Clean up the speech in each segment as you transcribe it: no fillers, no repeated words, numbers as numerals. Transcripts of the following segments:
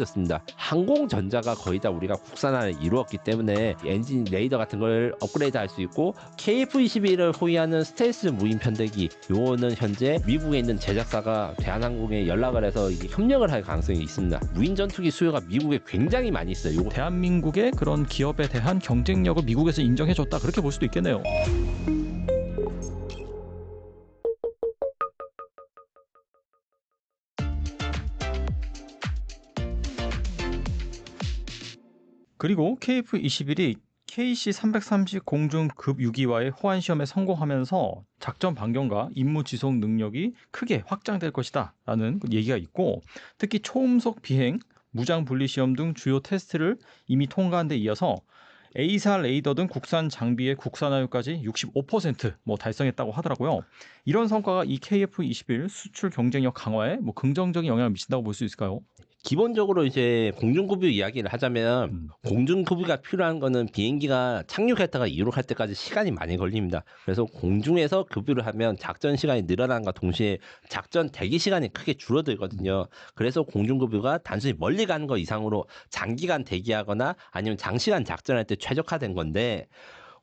습니다. 항공전자가 거의 다 우리가 국산화를 이루었기 때문에 엔진 레이더 같은 걸 업그레이드 할 수 있고 KF-21을 호위하는 스텔스 무인 편대기 요거는 현재 미국에 있는 제작사가 대한항공에 연락을 해서 이게 협력을 할 가능성이 있습니다. 무인 전투기 수요가 미국에 굉장히 많이 있어요. 요거 대한민국의 그런 기업에 대한 경쟁력을 미국에서 인정해줬다 그렇게 볼 수도 있겠네요. 그리고 KF-21이 KC-330 공중급 유기와의 호환 시험에 성공하면서 작전 반경과 임무 지속 능력이 크게 확장될 것이다 라는 얘기가 있고, 특히 초음속 비행, 무장 분리 시험 등 주요 테스트를 이미 통과한 데 이어서 A사 레이더 등 국산 장비의 국산화율까지 65% 달성했다고 하더라고요. 이런 성과가 이 KF-21 수출 경쟁력 강화에 긍정적인 영향을 미친다고 볼 수 있을까요? 기본적으로 이제 공중급유 이야기를 하자면 공중급유가 필요한 거는 비행기가 착륙했다가 이륙할 때까지 시간이 많이 걸립니다. 그래서 공중에서 급유를 하면 작전 시간이 늘어난과 동시에 작전 대기 시간이 크게 줄어들거든요. 그래서 공중급유가 단순히 멀리 가는 거 이상으로 장기간 대기하거나 아니면 장시간 작전할 때 최적화된 건데,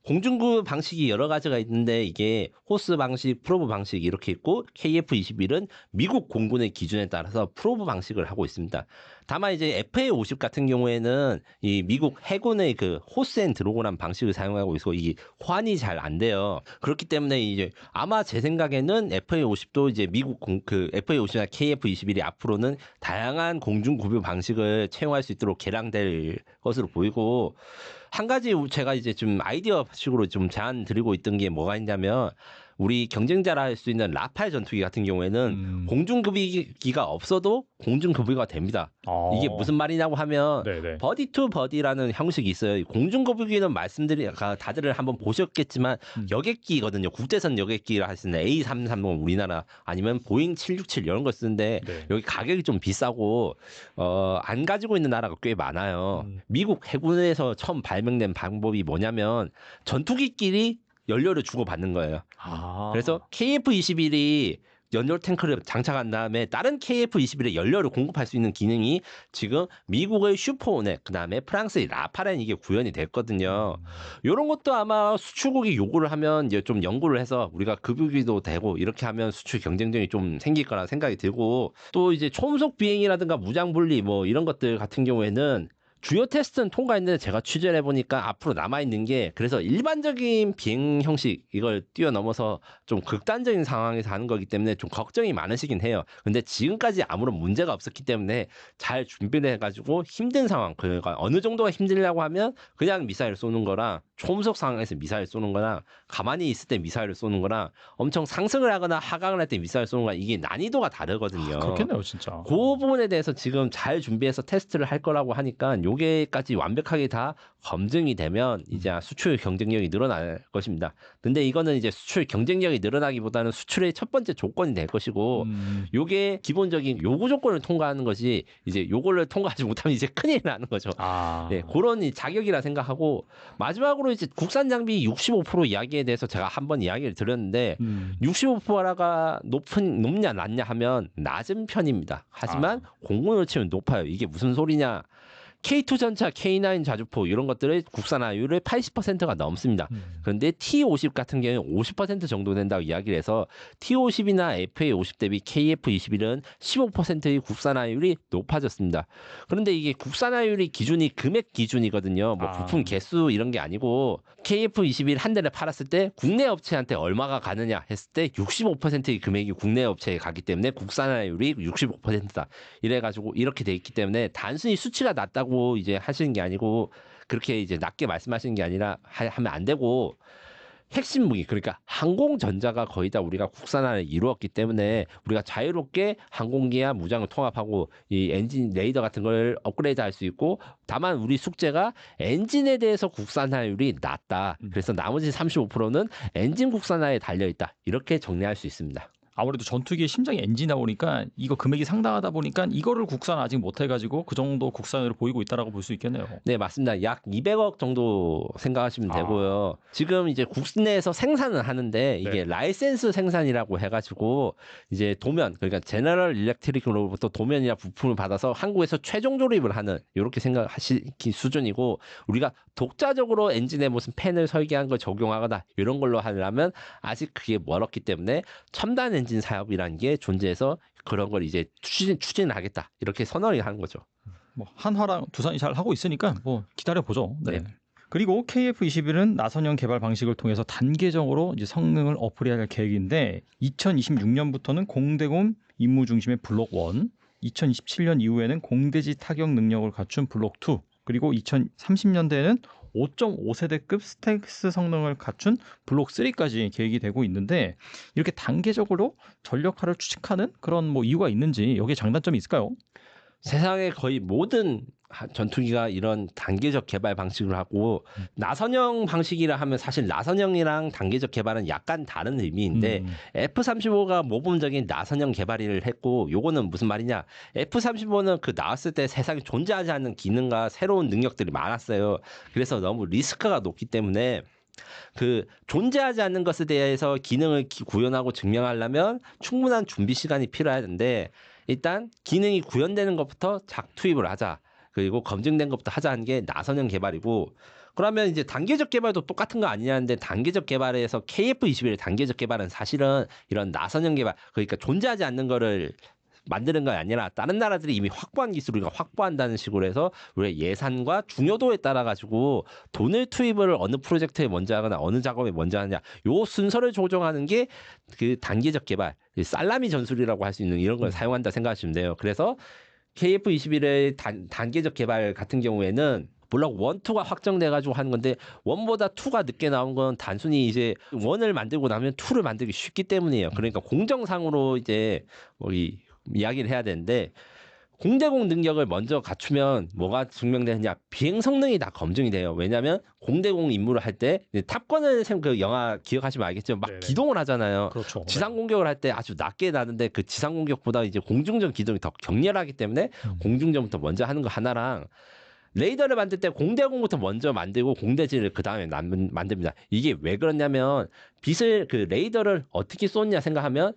공중급 방식이 여러 가지가 있는데 이게 호스 방식, 프로브 방식 이렇게 있고 KF-21은 미국 공군의 기준에 따라서 프로브 방식을 하고 있습니다. 다만 이제 FA-50 같은 경우에는 이 미국 해군의 그 호스 앤 드로그란 방식을 사용하고 있어 이게 호환이 잘 안 돼요. 그렇기 때문에 이제 아마 제 생각에는 FA-50도 이제 미국 그 FA-50이나 KF-21이 앞으로는 다양한 공중급유 방식을 채용할 수 있도록 개량될 것으로 보이고, 한 가지 제가 이제 좀 아이디어식으로 좀 제안 드리고 있던 게 뭐가 있냐면, 우리 경쟁자라 할 수 있는 라팔 전투기 같은 경우에는 공중급유기가 없어도 공중급유가 됩니다. 이게 무슨 말이냐고 하면 네네. 버디 투 버디라는 형식이 있어요. 공중급유기는 다들 한번 보셨겠지만 여객기거든요. 국제선 여객기라 할 수 있는 A330 우리나라 아니면 보잉 767 이런 걸 쓰는데 네. 여기 가격이 좀 비싸고 안 가지고 있는 나라가 꽤 많아요. 미국 해군에서 처음 발명된 방법이 뭐냐면 전투기끼리 연료를 주고받는 거예요. 그래서 KF-21이 연료 탱크를 장착한 다음에 다른 KF-21에 연료를 공급할 수 있는 기능이 지금 미국의 슈퍼오넥, 그 다음에 프랑스의 라파렌 이게 구현이 됐거든요. 이런 것도 아마 수출국이 요구를 하면 이제 좀 연구를 해서 우리가 급유기도 되고 이렇게 하면 수출 경쟁력이 좀 생길 거라 생각이 들고, 또 이제 초음속 비행이라든가 무장 분리 이런 것들 같은 경우에는 주요 테스트는 통과했는데 제가 취재를 해보니까 앞으로 남아있는 게, 그래서 일반적인 비행 형식 이걸 뛰어넘어서 좀 극단적인 상황에서 하는 거기 때문에 좀 걱정이 많으시긴 해요. 근데 지금까지 아무런 문제가 없었기 때문에 잘 준비를 해가지고 힘든 상황, 그러니까 어느 정도가 힘들려고 하면 그냥 미사일 쏘는 거랑 초음속 상황에서 미사일 쏘는 거랑 가만히 있을 때 미사일을 쏘는 거랑 엄청 상승을 하거나 하강을 할 때 미사일 쏘는 거랑 이게 난이도가 다르거든요. 그렇겠네요, 진짜. 그 부분에 대해서 지금 잘 준비해서 테스트를 할 거라고 하니까 요게까지 완벽하게 다 검증이 되면 이제 수출 경쟁력이 늘어날 것입니다. 근데 이거는 이제 수출 경쟁력이 늘어나기보다는 수출의 첫 번째 조건이 될 것이고, 요게 기본적인 요구 조건을 통과하는 것이, 이제 요거를 통과하지 못하면 이제 큰일 나는 거죠. 네, 그런 자격이라 생각하고, 마지막으로 이제 국산 장비 65% 이야기에 대해서 제가 한번 이야기를 드렸는데 65%가 높냐 낮냐 하면 낮은 편입니다. 하지만 공군으로 치면 높아요. 이게 무슨 소리냐? K2 전차, K9 자주포 이런 것들의 국산화율을 80%가 넘습니다. 그런데 T50 같은 경우는 50% 정도 된다고 이야기를 해서 T50이나 FA50 대비 KF21은 15%의 국산화율이 높아졌습니다. 그런데 이게 국산화율이 기준이 금액 기준이거든요. 부품 개수 이런 게 아니고, KF21 한 대를 팔았을 때 국내 업체한테 얼마가 가느냐 했을 때 65%의 금액이 국내 업체에 가기 때문에 국산화율이 65%다. 이래가지고 이렇게 돼 있기 때문에 단순히 수치가 낮다고 이제 하시는 게 아니고, 그렇게 이제 낮게 말씀하시는 게 아니라 하면 안 되고, 핵심 무기, 그러니까 항공전자가 거의 다 우리가 국산화를 이루었기 때문에 우리가 자유롭게 항공기와 무장을 통합하고 이 엔진 레이더 같은 걸 업그레이드 할 수 있고, 다만 우리 숙제가 엔진에 대해서 국산화율이 낮다. 그래서 나머지 35%는 엔진 국산화에 달려있다. 이렇게 정리할 수 있습니다. 아무래도 전투기의 심장이 엔진이다 보니까 이거 금액이 상당하다 보니까 이거를 국산 아직 못 해가지고 그 정도 국산으로 보이고 있다라고 볼 수 있겠네요. 네, 맞습니다. 약 200억 정도 생각하시면 아. 되고요. 지금 이제 국내에서 생산은 하는데 이게 네. 라이센스 생산이라고 해가지고 이제 도면, 그러니까 제너럴 일렉트릭으로부터 도면이나 부품을 받아서 한국에서 최종 조립을 하는 이렇게 생각하시기 수준이고, 우리가 독자적으로 엔진에 무슨 팬을 설계한 걸 적용하거나 이런 걸로 하려면 아직 그게 멀었기 때문에 첨단 엔진 사업이라는 게 존재해서 그런 걸 이제 추진하겠다 이렇게 선언을 하는 거죠. 뭐 한화랑 두산이 잘 하고 있으니까 뭐 기다려 보죠. 네. 네. 그리고 KF-21은 나선형 개발 방식을 통해서 단계적으로 이제 성능을 업그레이드할 계획인데 2026년부터는 공대공 임무 중심의 블록 1, 2027년 이후에는 공대지 타격 능력을 갖춘 블록 2, 그리고 2030년대에는 5.5세대급 스텔스 성능을 갖춘 블록 3까지 계획이 되고 있는데 이렇게 단계적으로 전력화를 추진하는 그런 뭐 이유가 있는지 여기에 장단점이 있을까요? 세상의 거의 모든 전투기가 이런 단계적 개발 방식을 하고, 나선형 방식이라 하면 사실 나선형이랑 단계적 개발은 약간 다른 의미인데 F-35가 모범적인 나선형 개발을 했고, 요거는 무슨 말이냐, F-35는 그 나왔을 때 세상에 존재하지 않는 기능과 새로운 능력들이 많았어요. 그래서 너무 리스크가 높기 때문에 그 존재하지 않는 것에 대해서 기능을 구현하고 증명하려면 충분한 준비 시간이 필요하는데, 일단 기능이 구현되는 것부터 작투입을 하자, 그리고 검증된 것부터 하자 하는 게 나선형 개발이고, 그러면 이제 단계적 개발도 똑같은 거 아니냐는데, 단계적 개발에서 KF-21의 단계적 개발은 사실은 이런 나선형 개발, 그러니까 존재하지 않는 거를 만드는 건 아니라 다른 나라들이 이미 확보한 기술을 우리가 확보한다는 식으로 해서 우리의 예산과 중요도에 따라 가지고 돈을 투입을 어느 프로젝트에 먼저 하거나 어느 작업에 먼저 하느냐, 요 순서를 조정하는 게 그 단계적 개발, 살라미 전술이라고 할 수 있는 이런 걸 사용한다 생각하시면 돼요. 그래서 KF-21의 단계적 개발 같은 경우에는 블록 1, 2가 확정돼가지고 하는 건데, 1보다 2가 늦게 나온 건 단순히 이제 1을 만들고 나면 2를 만들기 쉽기 때문이에요. 그러니까 공정상으로 이제 이야기를 해야 되는데, 공대공 능력을 먼저 갖추면 뭐가 증명되느냐, 비행 성능이 다 검증이 돼요. 왜냐하면 공대공 임무를 할 때 탑건을 그 영화 기억하시면 알겠지만 막 네네. 기동을 하잖아요. 그렇죠. 지상 공격을 할 때 아주 낮게 나는데 그 지상 공격보다 이제 공중전 기동이 더 격렬하기 때문에 공중전부터 먼저 하는 거 하나랑, 레이더를 만들 때 공대공부터 먼저 만들고 공대지를 그 다음에 만듭니다. 이게 왜 그러냐면, 그 레이더를 어떻게 쏘냐 생각하면,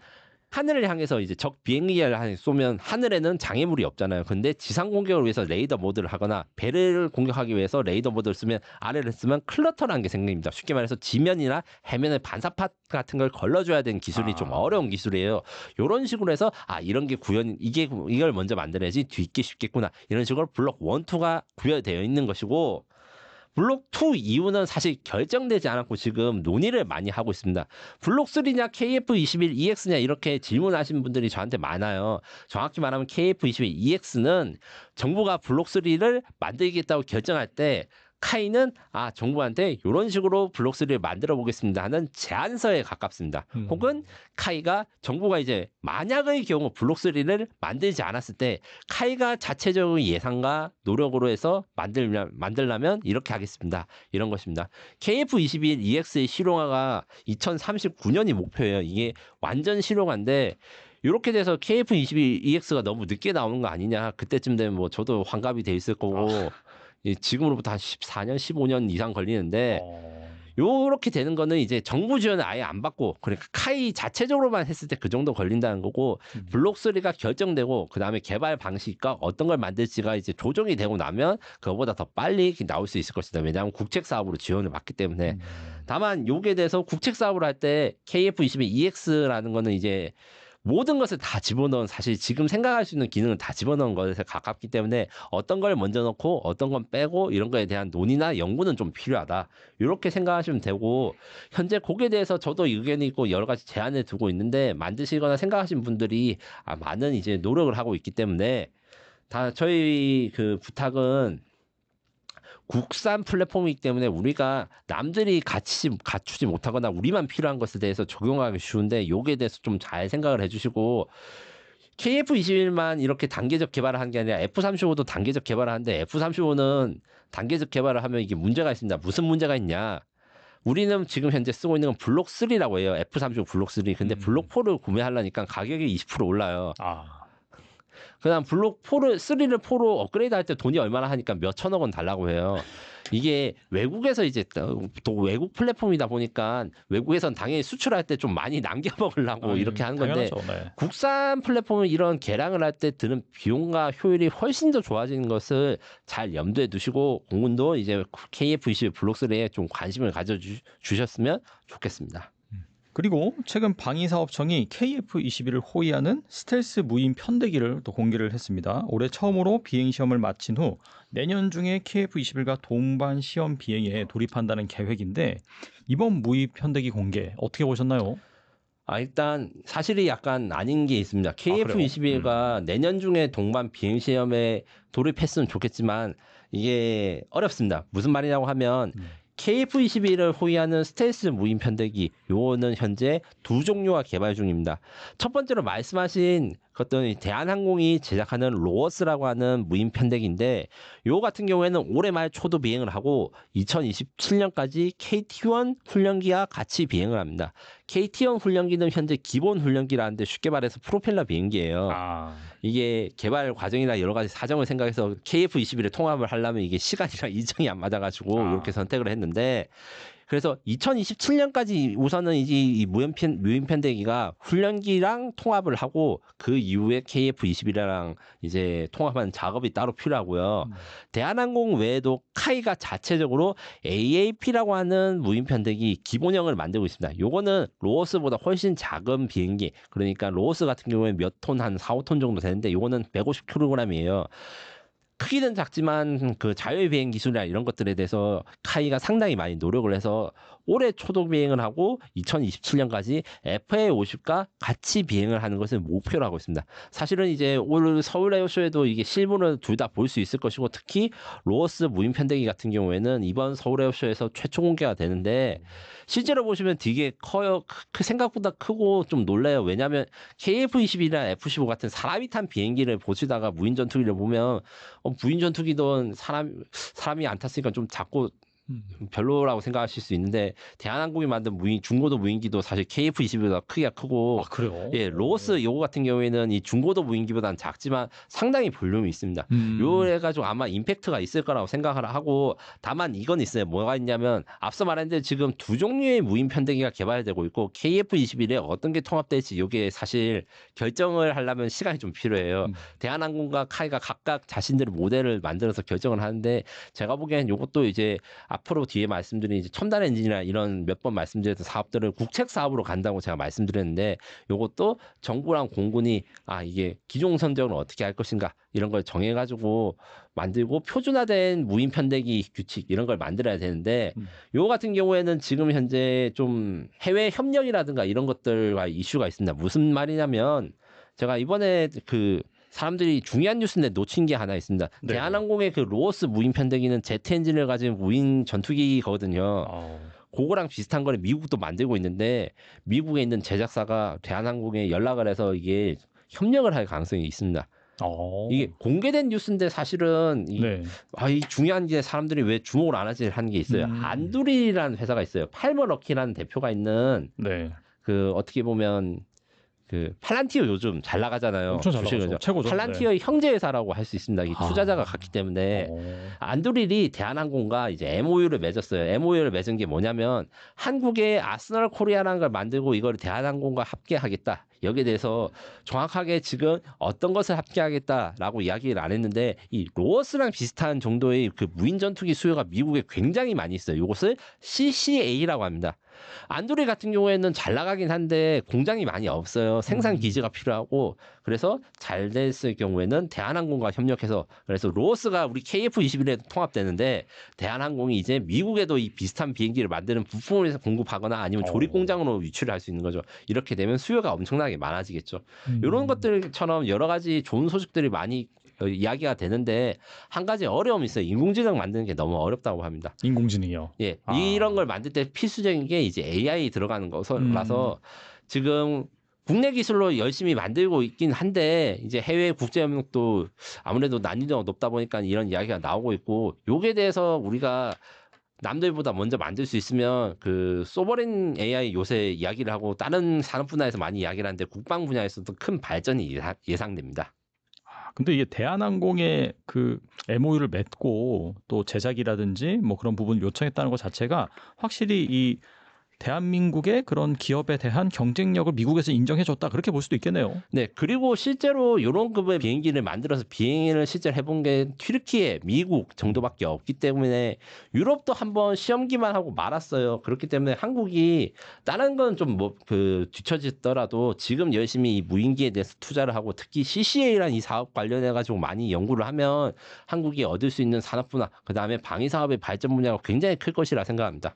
하늘을 향해서 이제 적 비행기를 쏘면 하늘에는 장애물이 없잖아요. 근데 지상 공격을 위해서 레이더 모드를 하거나 배를 공격하기 위해서 레이더 모드를 쓰면, 아래를 쓰면 클러터라는 게 생깁니다. 쉽게 말해서 지면이나 해면에 반사파 같은 걸 걸러줘야 되는 기술이 좀 어려운 기술이에요. 이런 식으로 해서 이런 게 이걸 먼저 만들어야지 뒤게 쉽겠구나, 이런 식으로 블록 1, 2가 구별되어 있는 것이고, 블록 2 이후는 사실 결정되지 않았고 지금 논의를 많이 하고 있습니다. 블록 3냐 KF-21EX냐 이렇게 질문하시는 분들이 저한테 많아요. 정확히 말하면 KF-21EX는 정부가 블록 3를 만들겠다고 결정할 때 카이는 정부한테 이런 식으로 블록 3를 만들어 보겠습니다 하는 제안서에 가깝습니다. 혹은 카이가, 정부가 이제 만약의 경우 블록 3를 만들지 않았을 때 카이가 자체적인 예산과 노력으로 해서 만들려면 이렇게 하겠습니다, 이런 것입니다. KF-21EX의 실용화가 2039년이 목표예요. 이게 완전 실용화인데, 이렇게 돼서 KF-21EX가 너무 늦게 나오는 거 아니냐, 그때쯤 되면 뭐 저도 환갑이 돼 있을 거고 지금으로부터 한 14년, 15년 이상 걸리는데, 요렇게 되는 거는 이제 정부 지원을 아예 안 받고, 그러니까 카이 자체적으로만 했을 때 그 정도 걸린다는 거고, 블록 3가 결정되고 그다음에 개발 방식과 어떤 걸 만들지가 이제 조정이 되고 나면 그거보다 더 빨리 나올 수 있을 것이다. 왜냐하면 국책 사업으로 지원을 받기 때문에. 다만 요게 대해서 국책 사업을 할 때 KF-21EX라는 거는 이제 모든 것을 다 집어넣은, 사실 지금 생각할 수 있는 기능을 다 집어넣은 것에 가깝기 때문에 어떤 걸 먼저 넣고 어떤 건 빼고 이런 거에 대한 논의나 연구는 좀 필요하다, 이렇게 생각하시면 되고, 현재 거기에 대해서 저도 의견이 있고 여러 가지 제안을 두고 있는데, 만드시거나 생각하시는 분들이 많은 이제 노력을 하고 있기 때문에, 다 저희 그 부탁은 국산 플랫폼이기 때문에 우리가 남들이 갖추지 못하거나 우리만 필요한 것에 대해서 적용하기 쉬운데, 요게 대해서 좀 잘 생각을 해주시고, KF-21만 이렇게 단계적 개발을 한 게 아니라 F-35도 단계적 개발을 하는데, F-35는 단계적 개발을 하면 이게 문제가 있습니다. 무슨 문제가 있냐, 우리는 지금 현재 쓰고 있는 건 블록 3라고 해요. F35 블록 3. 근데 블록 4를 구매하려니까 가격이 20% 올라요. 아, 그다음 블록 4를 3를 4로 업그레이드 할 때 돈이 얼마나 하니까 몇 천억 원 달라고 해요. 이게 외국에서 이제 또 외국 플랫폼이다 보니까 외국에선 당연히 수출할 때 좀 많이 남겨 먹으려고 이렇게 하는 건데 당연하죠. 네. 국산 플랫폼은 이런 개량을 할 때 드는 비용과 효율이 훨씬 더 좋아지는 것을 잘 염두에 두시고 공군도 이제 KF-21 블록 3에 좀 관심을 가져 주셨으면 좋겠습니다. 그리고 최근 방위사업청이 KF-21을 호위하는 스텔스 무인 편대기를 또 공개를 했습니다. 올해 처음으로 비행 시험을 마친 후 내년 중에 KF-21과 동반 시험 비행에 돌입한다는 계획인데 이번 무인 편대기 공개 어떻게 보셨나요? 일단 사실이 약간 아닌 게 있습니다. 그래요? KF-21가 내년 중에 동반 비행 시험에 돌입했으면 좋겠지만 이게 어렵습니다. 무슨 말이냐고 하면 KF-21을 호위하는 스텔스 무인 편대기 요거는 현재 두 종류가 개발 중입니다. 첫 번째로 말씀하신 어떤 대한항공이 제작하는 로어스라고 하는 무인 편대기인데 요 같은 경우에는 올해 말 초도 비행을 하고 2027년까지 KT-1 훈련기와 같이 비행을 합니다. KT-1 훈련기는 현재 기본 훈련기라는데 쉽게 말해서 프로펠러 비행기예요. 아, 이게 개발 과정이나 여러 가지 사정을 생각해서 KF-21에 통합을 하려면 이게 시간이랑 일정이 안 맞아가지고 이렇게 선택을 했는데 그래서 2027년까지 우선은 이제 이 무인 편대기가 훈련기랑 통합을 하고 그 이후에 KF-21이랑 이제 통합하는 작업이 따로 필요하고요. 대한항공 외에도 카이가 자체적으로 AAP라고 하는 무인 편대기 기본형을 만들고 있습니다. 요거는 로어스보다 훨씬 작은 비행기. 그러니까 로어스 같은 경우에 몇 톤, 한 4, 5톤 정도 되는데 요거는 150kg이에요. 크기는 작지만 그 자율 비행 기술이나 이런 것들에 대해서 카이가 상당히 많이 노력을 해서 올해 초도 비행을 하고 2027년까지 FA50과 같이 비행을 하는 것을 목표로 하고 있습니다. 사실은 이제 올 서울 에어쇼에도 이게 실물을 둘 다 볼 수 있을 것이고 특히 로어스 무인 편대기 같은 경우에는 이번 서울 에어쇼에서 최초 공개가 되는데 실제로 보시면 되게 커요. 생각보다 크고 좀 놀라요. 왜냐하면 KF-21이나 F-15 같은 사람이 탄 비행기를 보시다가 무인 전투기를 보면 무인 전투기도 사람이 안 탔으니까 좀 작고 별로라고 생각하실 수 있는데 대한항공이 만든 중고도 무인기도 사실 KF-21보다 크기가 크고 그래요? 예, 로어스 요거 같은 경우에는 이 중고도 무인기보다는 작지만 상당히 볼륨이 있습니다. 요 해가지고 아마 임팩트가 있을 거라고 생각을 하고 다만 이건 있어요. 뭐가 있냐면 앞서 말했는데 지금 두 종류의 무인 편대기가 개발되고 있고 KF-21에 어떤 게 통합될지 요게 사실 결정을 하려면 시간이 좀 필요해요. 대한항공과 카이가 각각 자신들의 모델을 만들어서 결정을 하는데 제가 보기엔 요것도 이제 앞으로 뒤에 말씀드린 이제 첨단 엔진이나 이런 몇 번 말씀드렸던 사업들을 국책 사업으로 간다고 제가 말씀드렸는데 요것도 정부랑 공군이 이게 기종 선정을 어떻게 할 것인가 이런 걸 정해가지고 만들고 표준화된 무인 편대기 규칙 이런 걸 만들어야 되는데 요 같은 경우에는 지금 현재 좀 해외 협력이라든가 이런 것들과 이슈가 있습니다. 무슨 말이냐면 제가 이번에 사람들이 중요한 뉴스인데 놓친 게 하나 있습니다. 네. 대한항공의 그 로어스 무인 편대기는 제트 엔진을 가진 무인 전투기거든요. 그거랑 비슷한 거를 미국도 만들고 있는데 미국에 있는 제작사가 대한항공에 연락을 해서 이게 협력을 할 가능성이 있습니다. 이게 공개된 뉴스인데 사실은 이 중요한 게 사람들이 왜 주목을 안 하지 하는 게 있어요. 안두리라는 회사가 있어요. 팔머럭키라는 대표가 있는 어떻게 보면 팔란티어 요즘 잘 나가잖아요. 엄청 잘 나가죠. 최고죠. 팔란티어의 형제 회사라고 할 수 있습니다. 이 투자자가 같기 때문에 안드릴이 대한항공과 이제 MOU를 맺었어요. MOU를 맺은 게 뭐냐면 한국의 아스널 코리아라는 걸 만들고 이걸 대한항공과 합계하겠다. 여기에 대해서 정확하게 지금 어떤 것을 합계하겠다라고 이야기를 안 했는데 이 로어스랑 비슷한 정도의 그 무인 전투기 수요가 미국에 굉장히 많이 있어요. 이것을 CCA라고 합니다. 안드리 같은 경우에는 잘 나가긴 한데 공장이 많이 없어요. 생산 기지가 필요하고 그래서 잘 됐을 경우에는 대한항공과 협력해서 그래서 로어스가 우리 KF-21에 통합되는데 대한항공이 이제 미국에도 이 비슷한 비행기를 만드는 부품을 공급하거나 아니면 조립 공장으로 위치를 할 수 있는 거죠. 이렇게 되면 수요가 엄청나게 많아지겠죠. 이런 것들처럼 여러 가지 좋은 소식들이 많이 이야기가 되는데 한 가지 어려움이 있어요. 인공지능 만드는 게 너무 어렵다고 합니다. 인공지능이요? 예, 이런 걸 만들 때 필수적인 게 이제 AI 들어가는 거라서 지금 국내 기술로 열심히 만들고 있긴 한데 이제 해외 국제 협력도 아무래도 난이도가 높다 보니까 이런 이야기가 나오고 있고 요게 대해서 우리가 남들보다 먼저 만들 수 있으면 그 소버린 AI 요새 이야기를 하고 다른 산업 분야에서 많이 이야기를 하는데 국방 분야에서도 큰 발전이 예상됩니다. 근데 이게 대한항공에 그 MOU를 맺고 또 제작이라든지 뭐 그런 부분을 요청했다는 것 자체가 확실히 이 대한민국의 그런 기업에 대한 경쟁력을 미국에서 인정해줬다 그렇게 볼 수도 있겠네요. 네, 그리고 실제로 요런 급의 비행기를 만들어서 비행을 실제로 해본 게 튀르키예, 미국 정도밖에 없기 때문에 유럽도 한번 시험기만 하고 말았어요. 그렇기 때문에 한국이 다른 건 좀 뭐 그 뒤처지더라도 지금 열심히 이 무인기에 대해서 투자를 하고 특히 CCA라는 이 사업 관련해 가지고 많이 연구를 하면 한국이 얻을 수 있는 산업 분야, 그다음에 방위 사업의 발전 분야가 굉장히 클 것이라 생각합니다.